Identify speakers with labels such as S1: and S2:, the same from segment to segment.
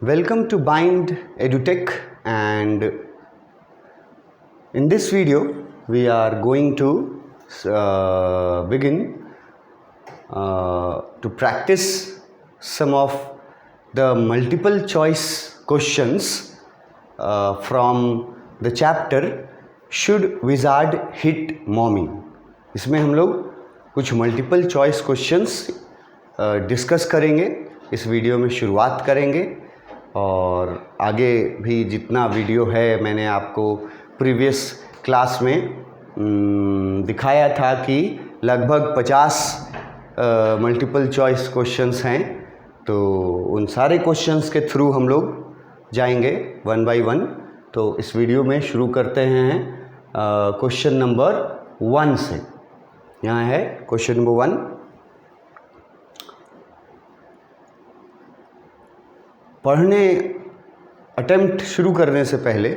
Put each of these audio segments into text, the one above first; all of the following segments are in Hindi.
S1: Welcome to Bind EduTech, and in this video we are going to begin to practice some of the multiple choice questions from the chapter Should Wizard Hit Mommy? इसमें हम लोग कुछ मल्टीपल चॉइस क्वेश्चंस डिस्कस करेंगे, इस वीडियो में शुरुआत करेंगे और आगे भी जितना वीडियो है मैंने आपको प्रीवियस क्लास में दिखाया था कि लगभग 50 मल्टीपल चॉइस क्वेश्चंस हैं, तो उन सारे क्वेश्चंस के थ्रू हम लोग जाएंगे वन बाय वन। तो इस वीडियो में शुरू करते हैं क्वेश्चन नंबर 1 से। यहाँ है क्वेश्चन नंबर 1। पढ़ने अटेम्प्ट शुरू करने से पहले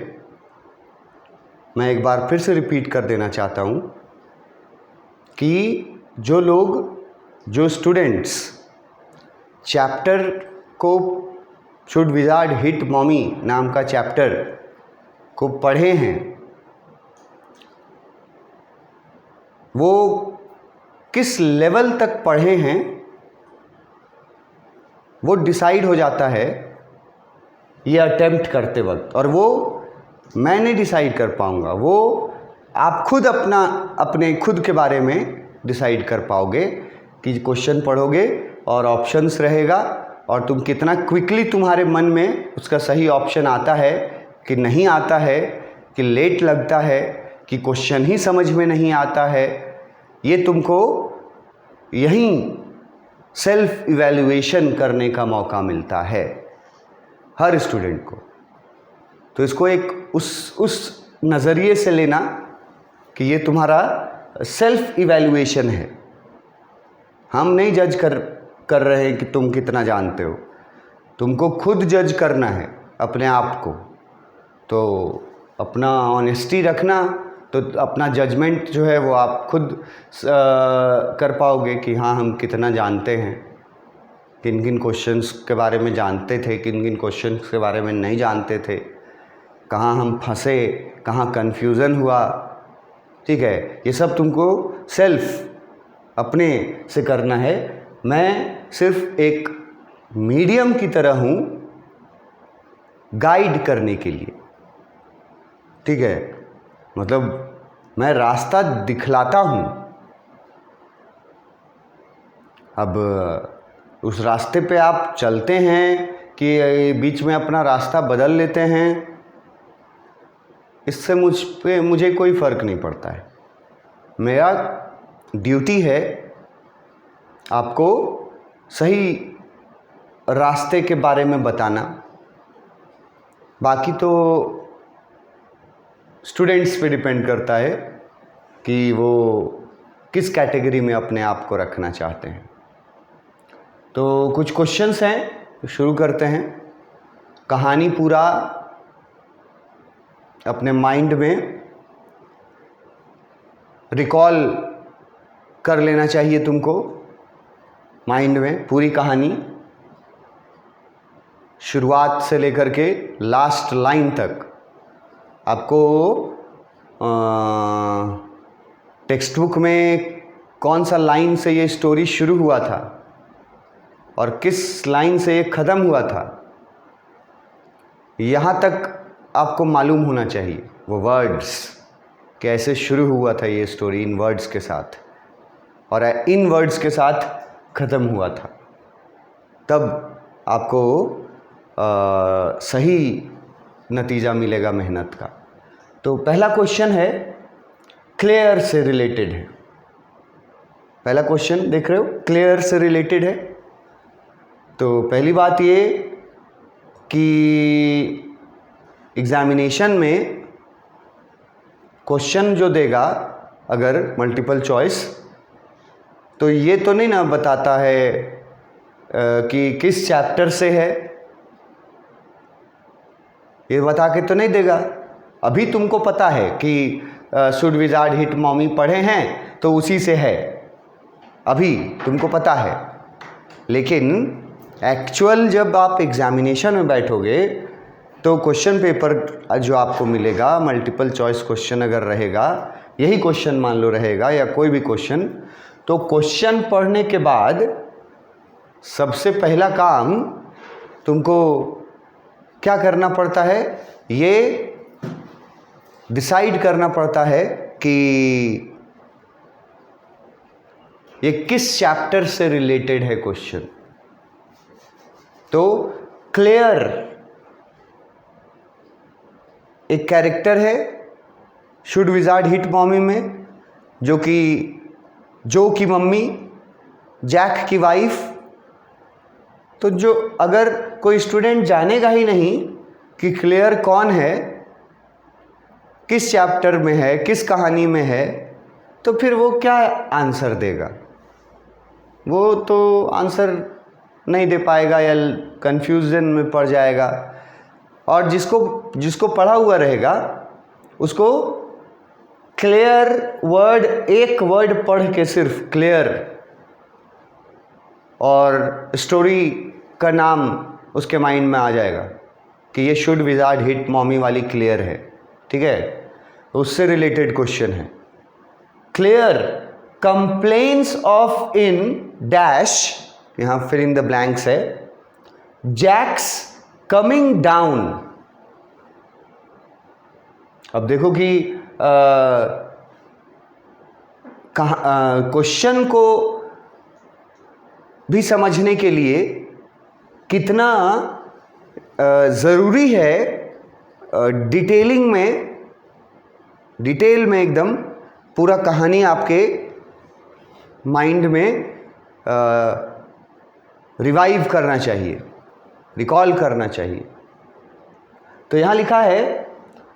S1: मैं एक बार फिर से रिपीट कर देना चाहता हूँ कि जो स्टूडेंट्स चैप्टर को शुड विजार्ड हिट मॉमी नाम का चैप्टर को पढ़े हैं, वो किस लेवल तक पढ़े हैं वो डिसाइड हो जाता है ये अटेम्प्ट करते वक्त, और वो मैं नहीं डिसाइड कर पाऊँगा, वो आप खुद अपने खुद के बारे में डिसाइड कर पाओगे कि क्वेश्चन पढ़ोगे और ऑप्शंस रहेगा और तुम कितना क्विकली तुम्हारे मन में उसका सही ऑप्शन आता है कि नहीं आता है, कि लेट लगता है, कि क्वेश्चन ही समझ में नहीं आता है। ये तुमको यहीं सेल्फ इवैल्यूएशन करने का मौका मिलता है हर स्टूडेंट को। तो इसको एक उस नज़रिए से लेना कि ये तुम्हारा सेल्फ इवैल्यूएशन है। हम नहीं जज कर रहे हैं कि तुम कितना जानते हो, तुमको खुद जज करना है अपने आप को। तो अपना ऑनेस्टी रखना, तो अपना जजमेंट जो है वो आप खुद कर पाओगे कि हाँ हम कितना जानते हैं, किन किन क्वेश्चंस के बारे में जानते थे, किन किन क्वेश्चंस के बारे में नहीं जानते थे, कहाँ हम फंसे, कहाँ कन्फ्यूज़न हुआ। ठीक है, ये सब तुमको सेल्फ अपने से करना है। मैं सिर्फ एक मीडियम की तरह हूँ गाइड करने के लिए। ठीक है, मतलब मैं रास्ता दिखलाता हूँ। अब उस रास्ते पे आप चलते हैं कि बीच में अपना रास्ता बदल लेते हैं, इससे मुझे कोई फ़र्क नहीं पड़ता है। मेरा ड्यूटी है आपको सही रास्ते के बारे में बताना। बाकी तो स्टूडेंट्स पे डिपेंड करता है कि वो किस कैटेगरी में अपने आप को रखना चाहते हैं। तो कुछ क्वेश्चंस हैं, शुरू करते हैं। कहानी पूरा अपने माइंड में रिकॉल कर लेना चाहिए तुमको, माइंड में पूरी कहानी शुरुआत से लेकर के लास्ट लाइन तक। आपको टेक्स्ट बुक में कौन सा लाइन से ये स्टोरी शुरू हुआ था और किस लाइन से ये ख़त्म हुआ था, यहाँ तक आपको मालूम होना चाहिए। वो वर्ड्स कैसे शुरू हुआ था ये स्टोरी, इन वर्ड्स के साथ, और इन वर्ड्स के साथ ख़त्म हुआ था, तब आपको सही नतीजा मिलेगा मेहनत का। तो पहला क्वेश्चन है, क्लियर से रिलेटेड है। पहला क्वेश्चन देख रहे हो, क्लियर से रिलेटेड है। तो पहली बात ये कि एग्ज़ामिनेशन में क्वेश्चन जो देगा अगर मल्टीपल चॉइस, तो ये तो नहीं ना बताता है कि किस चैप्टर से है, ये बता के तो नहीं देगा। अभी तुमको पता है कि शुड विजार्ड हिट मॉमी पढ़े हैं तो उसी से है, अभी तुमको पता है। लेकिन एक्चुअल जब आप एग्जामिनेशन में बैठोगे तो क्वेश्चन पेपर जो आपको मिलेगा, मल्टीपल चॉइस क्वेश्चन अगर रहेगा, यही क्वेश्चन मान लो रहेगा या कोई भी क्वेश्चन, तो क्वेश्चन पढ़ने के बाद सबसे पहला काम तुमको क्या करना पड़ता है, ये डिसाइड करना पड़ता है कि ये किस चैप्टर से रिलेटेड है क्वेश्चन। तो क्लेयर एक कैरेक्टर है शुड विजार्ड हिट मॉमी में, जो की मम्मी, जैक की वाइफ। तो जो अगर कोई स्टूडेंट जानेगा ही नहीं कि क्लेयर कौन है, किस चैप्टर में है, किस कहानी में है, तो फिर वो क्या आंसर देगा? वो तो आंसर नहीं दे पाएगा या कंफ्यूजन में पड़ जाएगा। और जिसको पढ़ा हुआ रहेगा उसको क्लियर वर्ड, एक वर्ड पढ़ के सिर्फ क्लियर और स्टोरी का नाम उसके माइंड में आ जाएगा कि ये शुड विजार्ड हिट मॉमी वाली क्लियर है, ठीक है, उससे रिलेटेड क्वेश्चन है। Clear complains of in dash, यहाँ फिर इन द ब्लैंक्स है, जैक्स कमिंग डाउन। अब देखो कि क्वेश्चन को भी समझने के लिए कितना ज़रूरी है डिटेल में एकदम पूरा कहानी आपके माइंड में रिवाइव करना चाहिए, रिकॉल करना चाहिए। तो यहाँ लिखा है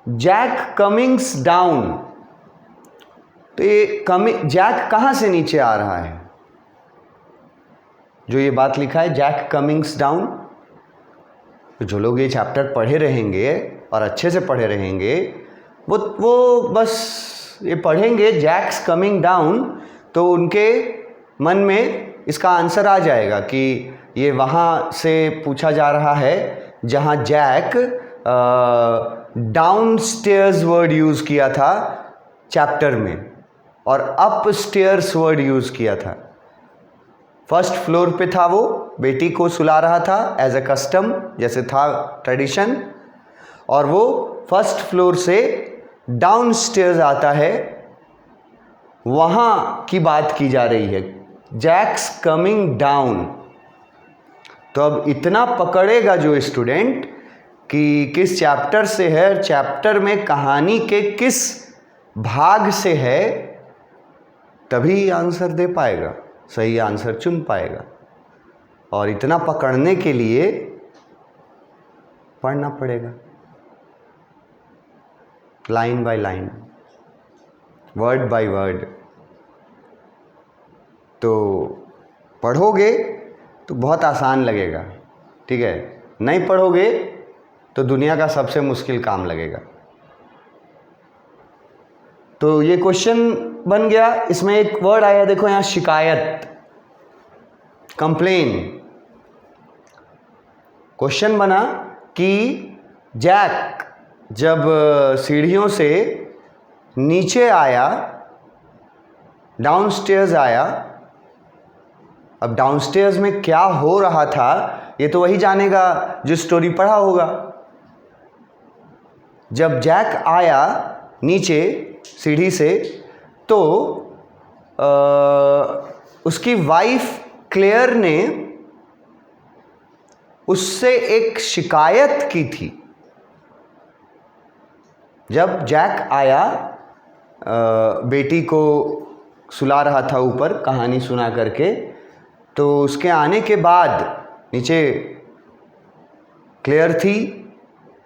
S1: जैक कमिंग्स डाउन। तो ये जैक कहाँ से नीचे आ रहा है? जो ये बात लिखा है जैक कमिंग्स डाउन, तो जो लोग ये चैप्टर पढ़े रहेंगे और अच्छे से पढ़े रहेंगे वो बस ये पढ़ेंगे जैक्स कमिंग डाउन, तो उनके मन में इसका आंसर आ जाएगा कि ये वहाँ से पूछा जा रहा है जहाँ Jack downstairs word use किया था चैप्टर में और अप स्टेयर्स वर्ड यूज़ किया था। फर्स्ट फ्लोर पे था, वो बेटी को सुला रहा था एज अ कस्टम, जैसे था ट्रेडिशन, और वो फर्स्ट फ्लोर से डाउन स्टेयर्स आता है, वहाँ की बात की जा रही है, जैक्स कमिंग डाउन। तो अब इतना पकड़ेगा जो स्टूडेंट कि किस चैप्टर से है, चैप्टर में कहानी के किस भाग से है, तभी आंसर दे पाएगा, सही आंसर चुन पाएगा। और इतना पकड़ने के लिए पढ़ना पड़ेगा line by line, word by word. तो पढ़ोगे तो बहुत आसान लगेगा, ठीक है, नहीं पढ़ोगे तो दुनिया का सबसे मुश्किल काम लगेगा। तो ये क्वेश्चन बन गया। इसमें एक वर्ड आया, देखो यहाँ, शिकायत, कंप्लेन। क्वेश्चन बना कि जैक जब सीढ़ियों से नीचे आया, डाउनस्टेयर्स आया, अब डाउनस्टेयर्स में क्या हो रहा था ये तो वही जानेगा जो स्टोरी पढ़ा होगा। जब जैक आया नीचे सीढ़ी से तो उसकी वाइफ क्लेयर ने उससे एक शिकायत की थी। जब जैक आया, बेटी को सुला रहा था ऊपर कहानी सुना करके, तो उसके आने के बाद नीचे क्लेयर थी।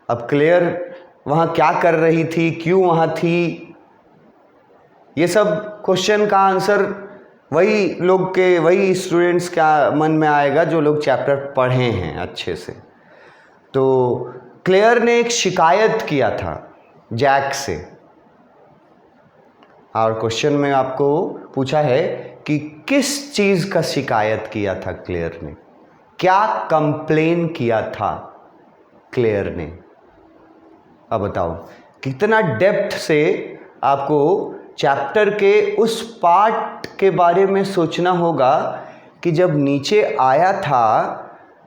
S1: अब क्लेयर वहाँ क्या कर रही थी, क्यों वहाँ थी, ये सब क्वेश्चन का आंसर वही स्टूडेंट्स का मन में आएगा जो लोग चैप्टर पढ़े हैं अच्छे से। तो क्लेयर ने एक शिकायत किया था जैक से, और क्वेश्चन में आपको पूछा है कि किस चीज़ का शिकायत किया था क्लेयर ने। क्या कंप्लेन किया था क्लेयर ने? अब बताओ कितना डेप्थ से आपको चैप्टर के उस पार्ट के बारे में सोचना होगा कि जब नीचे आया था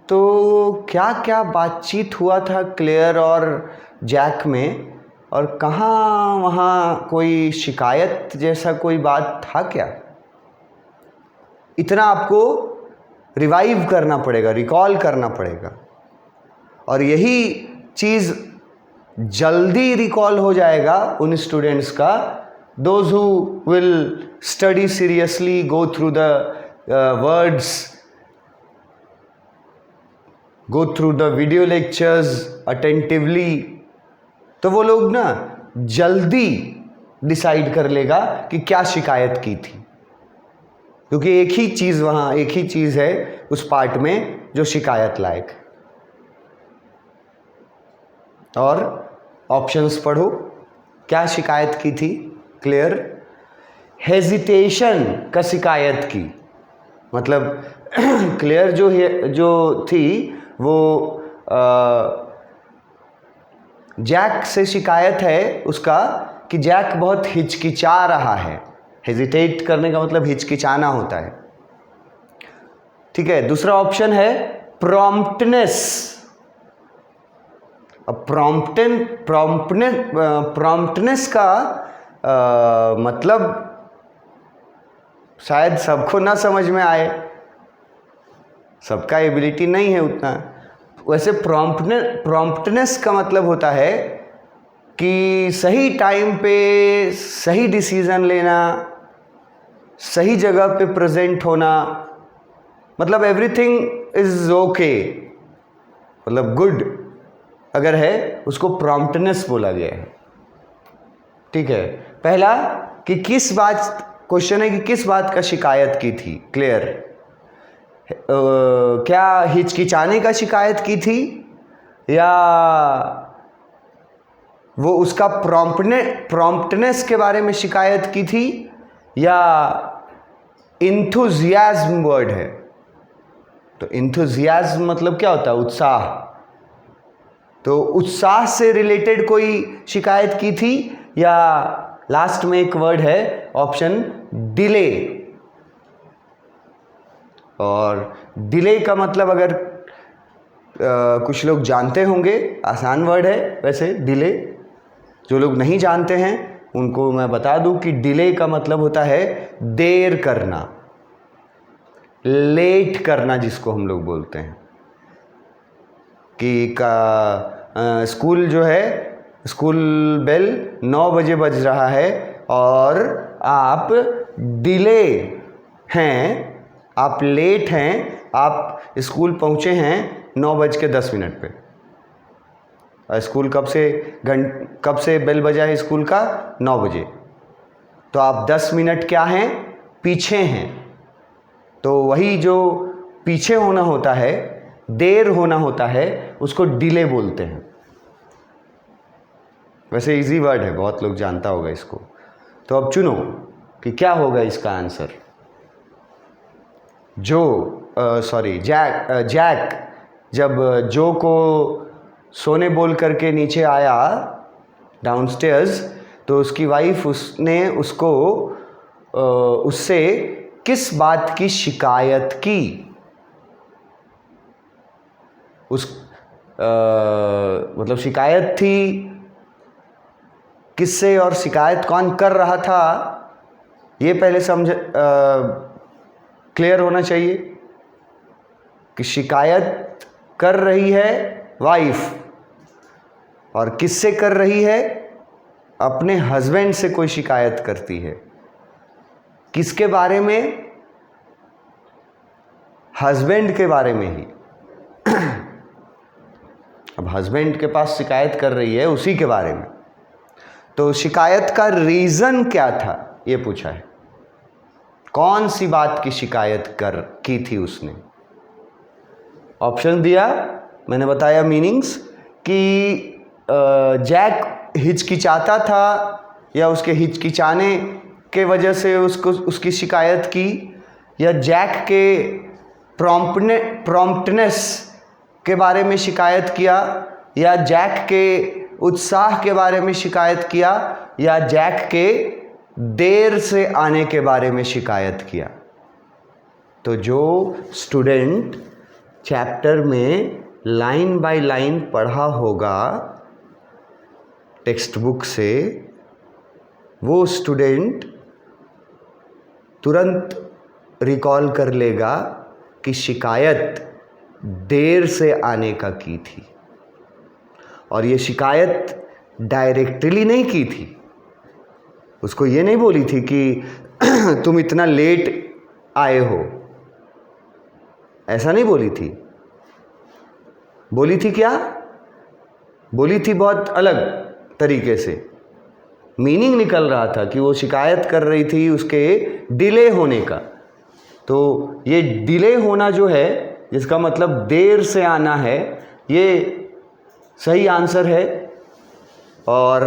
S1: तो क्या क्या बातचीत हुआ था क्लेयर और जैक में, और कहाँ वहाँ कोई शिकायत जैसा कोई बात था क्या? इतना आपको रिवाइव करना पड़ेगा, रिकॉल करना पड़ेगा। और यही चीज़ जल्दी रिकॉल हो जाएगा उन स्टूडेंट्स का, those who will study seriously, go through the words, go through the video lectures attentively. तो वो लोग ना जल्दी डिसाइड कर लेगा कि क्या शिकायत की थी, क्योंकि एक ही चीज़ वहाँ, एक ही चीज़ है उस पार्ट में जो शिकायत लायक। और ऑप्शंस पढ़ो, क्या शिकायत की थी क्लियर? हेजिटेशन का शिकायत की, मतलब क्लियर जो थी वो जैक से शिकायत है उसका कि जैक बहुत हिचकिचा रहा है। हेजिटेट करने का मतलब हिचकिचाना होता है, ठीक है। दूसरा ऑप्शन है प्रॉम्प्टनेस। अब प्रॉम्प्टनेस का मतलब शायद सबको ना समझ में आए, सबका एबिलिटी नहीं है उतना। वैसे प्रॉम्प्टनेस का मतलब होता है कि सही टाइम पे सही डिसीजन लेना, सही जगह पे प्रेजेंट होना, मतलब एवरीथिंग इज ओके, मतलब गुड अगर है उसको प्रॉम्प्टनेस बोला गया है, ठीक है। पहला कि किस बात, क्वेश्चन है कि किस बात का शिकायत की थी क्लियर? क्या हिचकिचाने का शिकायत की थी, या वो उसका प्रॉम्प्टनेस के बारे में शिकायत की थी, या इंथुजियाज्म वर्ड है तो इंथुजियाज्म मतलब क्या होता है? उत्साह। तो उत्साह से रिलेटेड कोई शिकायत की थी, या लास्ट में एक वर्ड है ऑप्शन डिले। और डिले का मतलब अगर कुछ लोग जानते होंगे, आसान वर्ड है वैसे डिले। जो लोग नहीं जानते हैं उनको मैं बता दूं कि डिले का मतलब होता है देर करना, लेट करना, जिसको हम लोग बोलते हैं कि स्कूल जो है, स्कूल बेल 9 बजे बज रहा है और आप डिले हैं, आप लेट हैं, आप स्कूल पहुंचे हैं 9:10 पे। स्कूल कब से बेल बजा है स्कूल का? 9 बजे। तो आप 10 मिनट क्या हैं? पीछे हैं। तो वही जो पीछे होना होता है, देर होना होता है, उसको डिले बोलते हैं। वैसे इजी वर्ड है, बहुत लोग जानता होगा इसको। तो अब चुनो कि क्या होगा इसका आंसर। जैक जब जो को सोने बोल करके नीचे आया डाउनस्टेयर्स, तो उसकी वाइफ उससे किस बात की शिकायत की? मतलब शिकायत थी किससे, और शिकायत कौन कर रहा था, ये पहले क्लियर होना चाहिए कि शिकायत कर रही है वाइफ, और किससे कर रही है? अपने हस्बैंड से कोई शिकायत करती है। किसके बारे में? हस्बैंड के बारे में ही। अब हस्बैंड के पास शिकायत कर रही है उसी के बारे में। तो शिकायत का रीज़न क्या था ये पूछा है। कौन सी बात की शिकायत की थी उसने? ऑप्शन दिया, मैंने बताया मीनिंग्स कि जैक हिचकिचाता था या उसके हिचकिचाने के वजह से उसकी शिकायत की, या जैक के प्रॉम्प्टनेस के बारे में शिकायत किया, या जैक के उत्साह के बारे में शिकायत किया, या जैक के देर से आने के बारे में शिकायत किया। तो जो स्टूडेंट चैप्टर में लाइन बाय लाइन पढ़ा होगा टेक्स्ट बुक से, वो स्टूडेंट तुरंत रिकॉल कर लेगा कि शिकायत देर से आने का की थी, और ये शिकायत डायरेक्टली नहीं की थी। उसको ये नहीं बोली थी कि तुम इतना लेट आए हो, ऐसा नहीं बोली थी। बोली थी क्या? बोली थी बहुत अलग तरीके से। मीनिंग निकल रहा था कि वो शिकायत कर रही थी उसके डिले होने का। तो ये डिले होना जो है, जिसका मतलब देर से आना है, ये सही आंसर है। और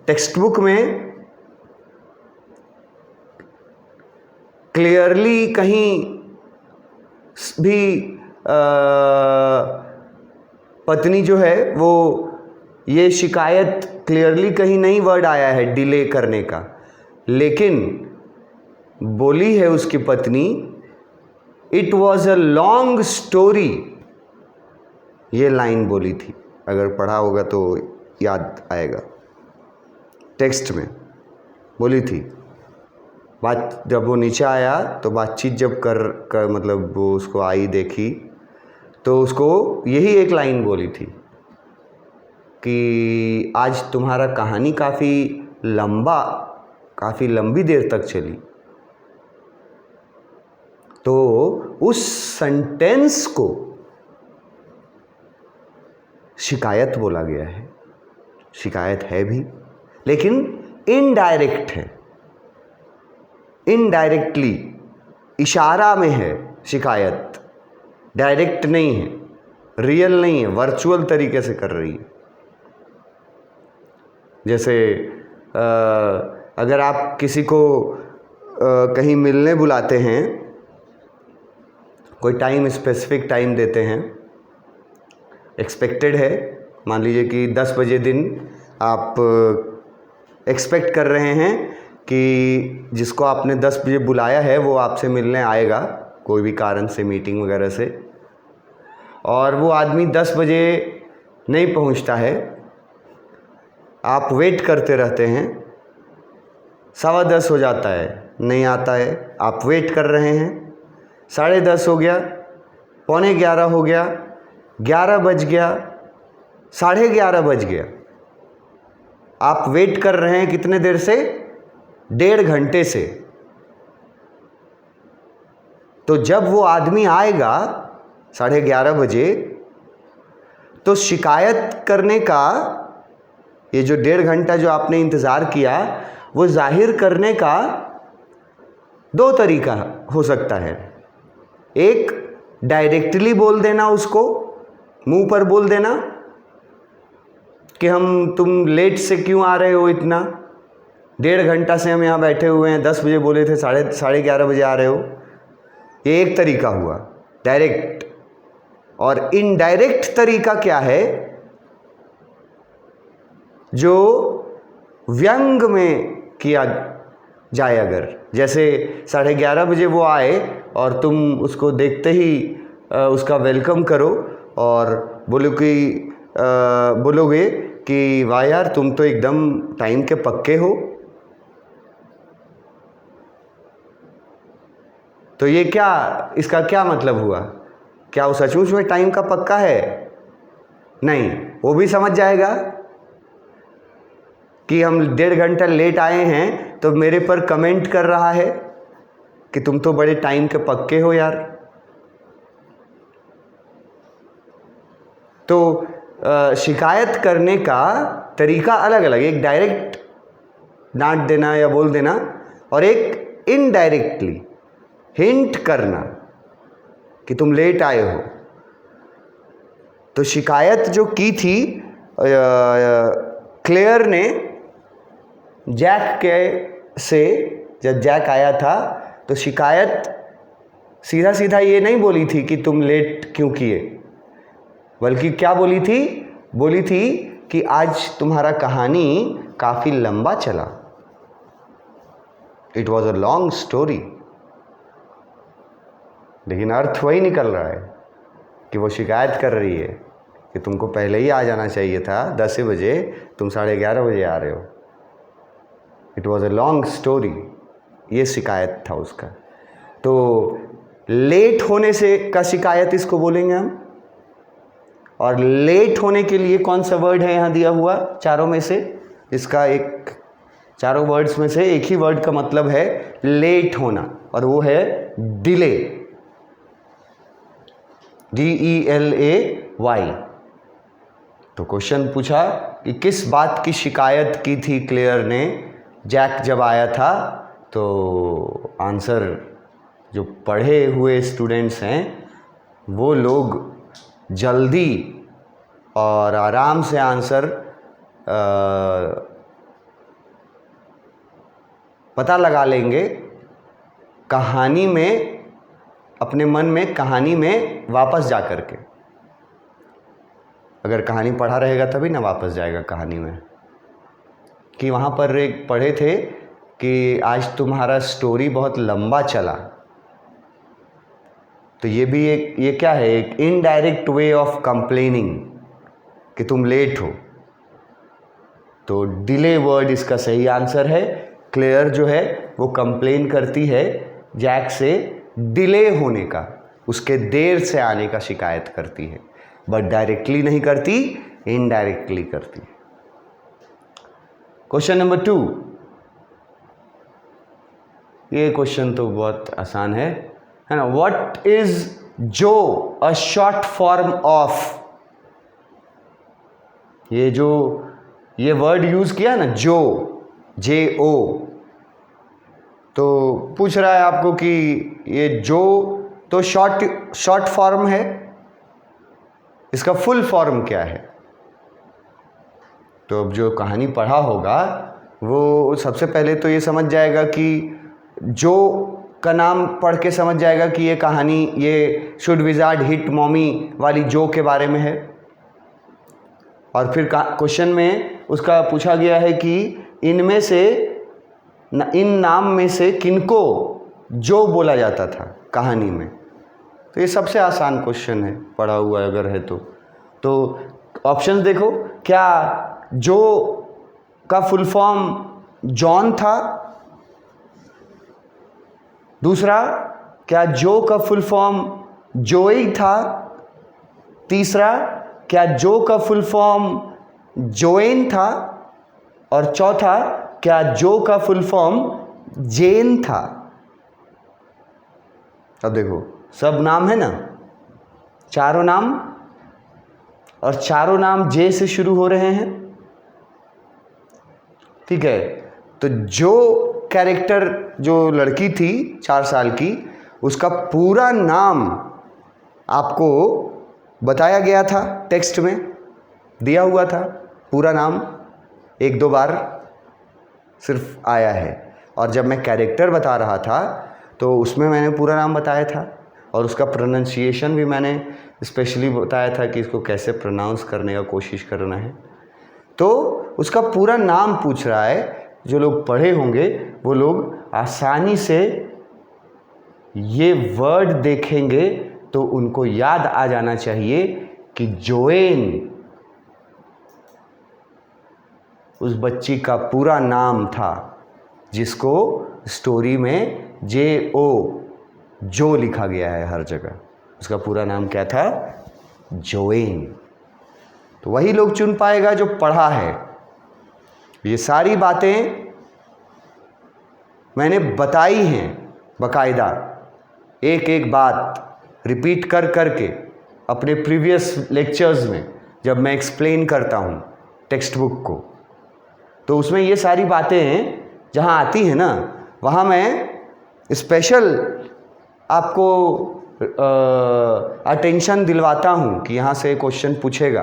S1: टेक्स्ट बुक में क्लियरली कहीं भी पत्नी जो है वो, ये शिकायत क्लियरली कहीं नहीं वर्ड आया है डिले करने का, लेकिन बोली है उसकी पत्नी, it was a long story. ये लाइन बोली थी, अगर पढ़ा होगा तो याद आएगा। टेक्स्ट में बोली थी। बात जब वो नीचे आया तो बातचीत जब कर मतलब वो उसको आई देखी, तो उसको यही एक लाइन बोली थी कि आज तुम्हारा कहानी काफ़ी लंबी देर तक चली। तो उस सेंटेंस को शिकायत बोला गया है। शिकायत है भी, लेकिन इनडायरेक्ट है, इनडायरेक्टली इशारा में है शिकायत, डायरेक्ट नहीं है, रियल नहीं है, वर्चुअल तरीके से कर रही है। जैसे अगर आप किसी को कहीं मिलने बुलाते हैं, कोई टाइम, स्पेसिफिक टाइम देते हैं, एक्सपेक्टेड है, मान लीजिए कि 10 बजे दिन आप एक्सपेक्ट कर रहे हैं कि जिसको आपने 10 बजे बुलाया है वो आपसे मिलने आएगा कोई भी कारण से, मीटिंग वगैरह से, और वो आदमी 10 बजे नहीं पहुंचता है। आप वेट करते रहते हैं, 10:15 हो जाता है, नहीं आता है। आप वेट कर रहे हैं, 10:30 हो गया, 11:15 हो गया, 11 बज गया, 11:30 बज गया। आप वेट कर रहे हैं कितने देर से? 1.5 घंटे से। तो जब वो आदमी आएगा 11:30 बजे, तो शिकायत करने का ये जो 1.5 घंटा जो आपने इंतज़ार किया, वो जाहिर करने का 2 तरीका हो सकता है। एक, डायरेक्टली बोल देना, उसको मुंह पर बोल देना कि तुम लेट से क्यों आ रहे हो इतना, 1.5 घंटा से हम यहाँ बैठे हुए हैं, 10 बजे बोले थे, 11:30 बजे आ रहे हो। ये एक तरीका हुआ डायरेक्ट। और इनडायरेक्ट तरीका क्या है? जो व्यंग में किया जाए, अगर जैसे 11:30 बजे वो आए और तुम उसको देखते ही उसका वेलकम करो और बोलोगे कि वाह यार, तुम तो एकदम टाइम के पक्के हो। तो ये क्या, इसका क्या मतलब हुआ? क्या वो सचमुच में टाइम का पक्का है? नहीं, वो भी समझ जाएगा कि हम 1.5 घंटा लेट आए हैं, तो मेरे पर कमेंट कर रहा है कि तुम तो बड़े टाइम के पक्के हो यार। तो शिकायत करने का तरीका अलग अलग, एक डायरेक्ट डांट देना या बोल देना, और एक इनडायरेक्टली हिंट करना कि तुम लेट आए हो। तो शिकायत जो की थी क्लेयर ने जैक के से, जब जैक आया था तो शिकायत सीधा सीधा ये नहीं बोली थी कि तुम लेट क्यों किए, बल्कि क्या बोली थी? बोली थी कि आज तुम्हारा कहानी काफ़ी लंबा चला। It was a long story. लेकिन अर्थ वही निकल रहा है कि वो शिकायत कर रही है कि तुमको पहले ही आ जाना चाहिए था 10 बजे, तुम 11:30 बजे आ रहे हो। It was a long story, ये शिकायत था उसका। तो लेट होने से का शिकायत इसको बोलेंगे हम। और लेट होने के लिए कौन सा वर्ड है यहाँ दिया हुआ चारों में से? इसका एक, चारों वर्ड्स में से एक ही वर्ड का मतलब है लेट होना, और वो है डिले, DELAY। तो क्वेश्चन पूछा कि किस बात की शिकायत की थी क्लेयर ने जैक जब आया था? तो आंसर जो पढ़े हुए स्टूडेंट्स हैं वो लोग जल्दी और आराम से आंसर पता लगा लेंगे कहानी में, अपने मन में कहानी में वापस जा कर के। अगर कहानी पढ़ा रहेगा तभी ना वापस जाएगा कहानी में। कि वहाँ पर एक पढ़े थे कि आज तुम्हारा स्टोरी बहुत लंबा चला। तो ये भी एक, ये क्या है? एक इनडायरेक्ट वे ऑफ कंप्लेनिंग कि तुम लेट हो। तो डिले वर्ड इसका सही आंसर है। क्लेयर जो है वो कंप्लेन करती है जैक से डिले होने का, उसके देर से आने का शिकायत करती है, बट डायरेक्टली नहीं करती, इनडायरेक्टली करती है। क्वेश्चन नंबर 2, ये क्वेश्चन तो बहुत आसान है ना? व्हाट इज जो अ शॉर्ट फॉर्म ऑफ? ये जो ये वर्ड यूज किया ना, जो, JO, तो पूछ रहा है आपको कि ये जो तो शॉर्ट फॉर्म है, इसका फुल फॉर्म क्या है? तो अब जो कहानी पढ़ा होगा वो सबसे पहले तो ये समझ जाएगा कि जो का नाम पढ़ के समझ जाएगा कि ये कहानी, ये शुड विजार्ड हिट मॉमी वाली जो के बारे में है। और फिर क्वेश्चन में उसका पूछा गया है कि इनमें से, इन नाम में से किनको जो बोला जाता था कहानी में? तो ये सबसे आसान क्वेश्चन है पढ़ा हुआ अगर है तो ऑप्शंस देखो। क्या जो का फुल फॉर्म जॉन था? दूसरा, क्या जो का फुल फॉर्म जोई था? तीसरा, क्या जो का फुल फॉर्म जोएन था? और चौथा, क्या जो का फुल फॉर्म जेन था? अब देखो, सब नाम है ना, चारों नाम, और चारों नाम जे से शुरू हो रहे हैं, ठीक है? तो जो कैरेक्टर, जो लड़की थी 4 साल की, उसका पूरा नाम आपको बताया गया था, टेक्स्ट में दिया हुआ था पूरा नाम, 1-2 बार सिर्फ आया है। और जब मैं कैरेक्टर बता रहा था तो उसमें मैंने पूरा नाम बताया था, और उसका प्रोनाउंसिएशन भी मैंने स्पेशली बताया था कि इसको कैसे प्रोनाउंस करने का कोशिश करना है। तो उसका पूरा नाम पूछ रहा है। जो लोग पढ़े होंगे वो लोग आसानी से ये वर्ड देखेंगे तो उनको याद आ जाना चाहिए कि जोएन उस बच्ची का पूरा नाम था जिसको स्टोरी में JO, जो लिखा गया है हर जगह। उसका पूरा नाम क्या था? जोएन। तो वही लोग चुन पाएगा जो पढ़ा है। ये सारी बातें मैंने बताई हैं बकायदा, एक एक बात रिपीट कर करके अपने प्रीवियस लेक्चर्स में जब मैं एक्सप्लेन करता हूँ टेक्स्ट बुक को, तो उसमें ये सारी बातें जहाँ आती हैं ना, वहाँ मैं स्पेशल आपको अटेंशन दिलवाता हूँ कि यहाँ से क्वेश्चन पूछेगा।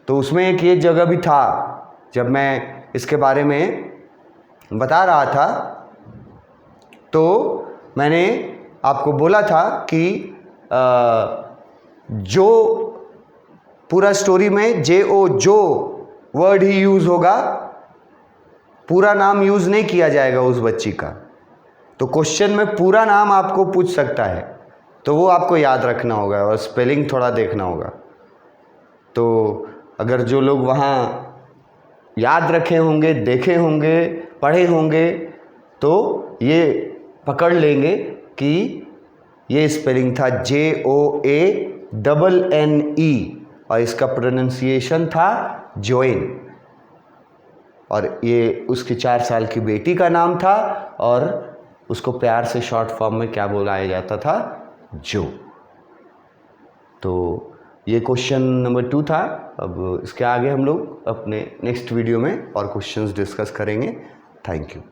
S1: तो उसमें एक ये जगह भी था जब मैं इसके बारे में बता रहा था, तो मैंने आपको बोला था कि जो पूरा स्टोरी में जो वर्ड ही यूज़ होगा, पूरा नाम यूज़ नहीं किया जाएगा उस बच्ची का। तो क्वेश्चन में पूरा नाम आपको पूछ सकता है, तो वो आपको याद रखना होगा और स्पेलिंग थोड़ा देखना होगा। तो अगर जो लोग वहाँ याद रखे होंगे, देखे होंगे, पढ़े होंगे, तो ये पकड़ लेंगे कि ये स्पेलिंग था JOANNE और इसका प्रोनाउंसिएशन था जोइन, और ये उसकी 4 साल की बेटी का नाम था और उसको प्यार से शॉर्ट फॉर्म में क्या बुलाया जाता था, जो। तो ये क्वेश्चन नंबर 2 था। अब इसके आगे हम लोग अपने नेक्स्ट वीडियो में और क्वेश्चंस डिस्कस करेंगे। Thank you.